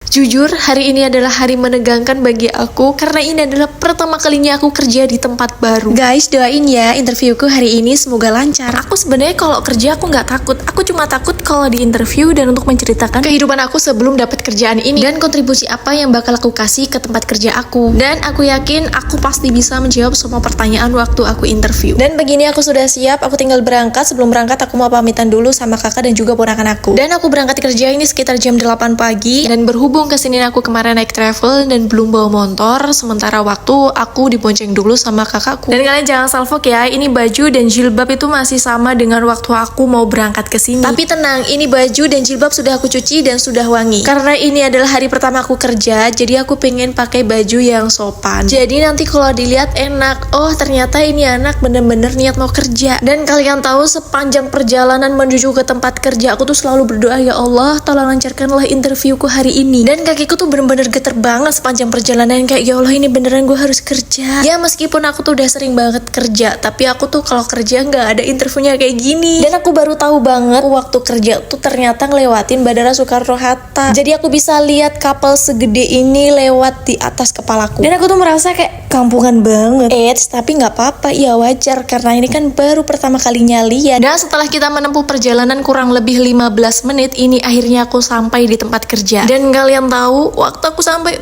Jujur, hari ini adalah hari menegangkan bagi aku karena ini adalah pertama kalinya aku kerja di tempat baru. Guys, doain ya interviewku hari ini semoga lancar. Aku sebenarnya kalau kerja aku nggak takut. Aku cuma takut kalau di interview dan untuk menceritakan kehidupan aku sebelum dapat kerjaan ini dan kontribusi apa yang bakal aku kasih ke tempat kerja aku. Dan aku yakin aku pasti bisa menjawab semua pertanyaan waktu aku interview. Dan begini aku sudah siap, aku tinggal berangkat. Sebelum berangkat aku mau pamitan dulu sama kakak dan juga ponakan aku. Dan aku berangkat kerja ini sekitar jam 8 pagi dan berhubung kesini aku kemarin naik travel dan belum bawa motor, sementara waktu aku dibonceng dulu sama kakakku. Dan kalian jangan salfok ya, ini baju dan jilbab itu masih sama dengan waktu aku mau berangkat ke sini. Tapi tenang, ini baju dan jilbab sudah aku cuci dan sudah wangi. Karena ini adalah hari pertama aku kerja, jadi aku pengen pakai baju yang sopan. Jadi nanti kalau dilihat enak, oh ternyata ini anak bener-bener niat mau kerja. Dan kalian tahu sepanjang perjalanan menuju ke tempat kerja aku tuh selalu berdoa, ya Allah tolong lancarkanlah interviewku hari ini. Dan kakiku tuh bener-bener geter banget sepanjang perjalanan, kayak ya Allah ini beneran gue harus kerja. Ya meskipun aku tuh udah sering banget kerja, tapi aku tuh kalau kerja nggak ada interviewnya kayak gini. Dan aku baru tahu banget waktu kerja tuh ternyata ngelewatin Bandara Soekarno-Hatta. Jadi aku bisa lihat kapal segede ini lewat di atas kepalaku. Dan aku tuh merasa kayak kampungan banget. Tapi nggak apa-apa, ya wajar karena ini kan baru pertama kalinya lihat. Dan setelah kita menempuh perjalanan kurang lebih 15 menit, ini akhirnya aku sampai di tempat kerja. Dan kalian tahu waktu aku sampai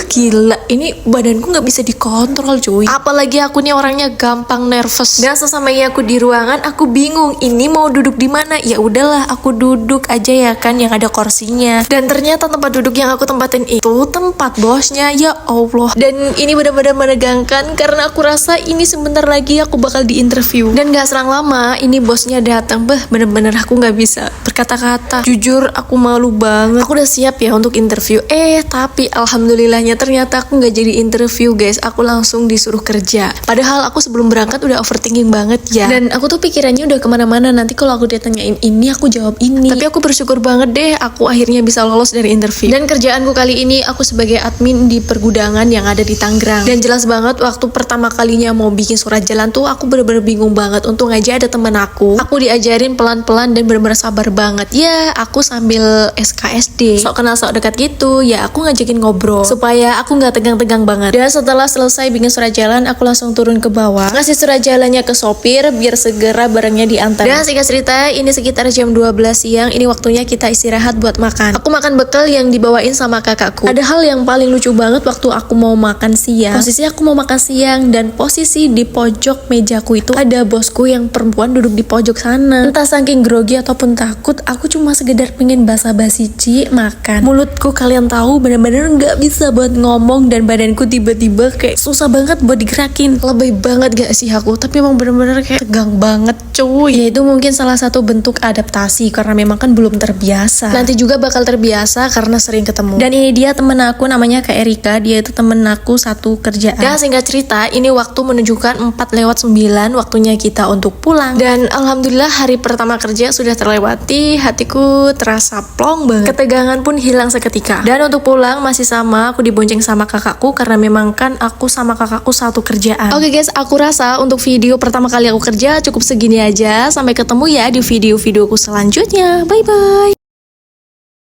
gila, ini badanku nggak bisa dikontrol cuy, apalagi aku nih orangnya gampang nervous. Dan sesamanya aku di ruangan aku bingung ini mau duduk di mana. Ya udahlah aku duduk aja ya kan yang ada kursinya. Dan ternyata tempat duduk yang aku tempatin itu tempat bosnya, ya Allah. Dan ini benar-benar menegangkan karena aku rasa ini sebentar lagi aku bakal di interview. Dan gak selang lama ini bosnya datang. Bener-bener aku nggak bisa berkata-kata. Jujur aku malu banget. Aku udah siap ya untuk interview. Tapi alhamdulillahnya ternyata aku nggak jadi interview guys. Aku langsung disuruh kerja. Padahal aku sebelum berangkat udah overthinking banget ya. Dan aku tuh pikirannya udah kemana-mana. Nanti kalau aku ditanyain ini aku jawab ini. Tapi aku bersyukur banget deh aku akhirnya bisa lolos dari interview. Dan kerjaanku kali ini aku sebagai admin di pergudangan yang ada di Tangerang. Dan jelas banget waktu pertama kalinya mau bikin surat jalan tuh aku bener-bener bingung banget. Untung aja ada temen aku diajarin pelan-pelan dan bener-bener sabar banget. Ya aku sambil SKSD sok kenal sok dekat gitu. Ya aku ngajakin ngobrol supaya aku nggak tegang-tegang banget. Dan setelah selesai bikin surat jalan aku langsung turun ke bawah ngasih surat jalannya ke sopir biar segera barangnya diantar. Dan singkat cerita ini sekitar jam 12 siang. Ini waktunya kita istirahat buat makan. Aku makan bekal yang dibawain sama kakakku. Ada hal yang paling lucu banget waktu aku mau makan siang. Posisi aku mau makan siang dan posisi di pojok mejaku itu ada bosku yang perempuan duduk di pojok sana. Entah saking grogi ataupun takut, aku cuma sekedar pengen basa-basi makan. Mulutku kalian tahu bener-bener nggak bisa buat ngomong dan badanku tiba-tiba kayak susah banget buat digerakin. Lebay banget gak sih aku? Tapi emang bener-bener kayak tegang banget cuy. Ya itu mungkin salah satu bentuk adaptasi karena memang kan belum terbiasa. Nanti juga bakal terbiasa karena sering ketemu. Dan ini dia temen aku namanya Kak Erika. Dia itu temen aku satu kerjaan. Dan singkat cerita ini waktu menunjukkan 4:09 waktunya kita untuk pulang. Dan alhamdulillah hari pertama kerja sudah terlewati. Hatiku terasa plong banget. Ketegangan pun hilang seketika. Dan untuk pulang masih sama, aku dibonceng sama kakakku karena memang kan aku sama kakakku satu kerjaan. Oke guys, aku rasa untuk video pertama kali aku kerja cukup segini aja. Sampai ketemu ya di video-videoku selanjutnya. Bye bye.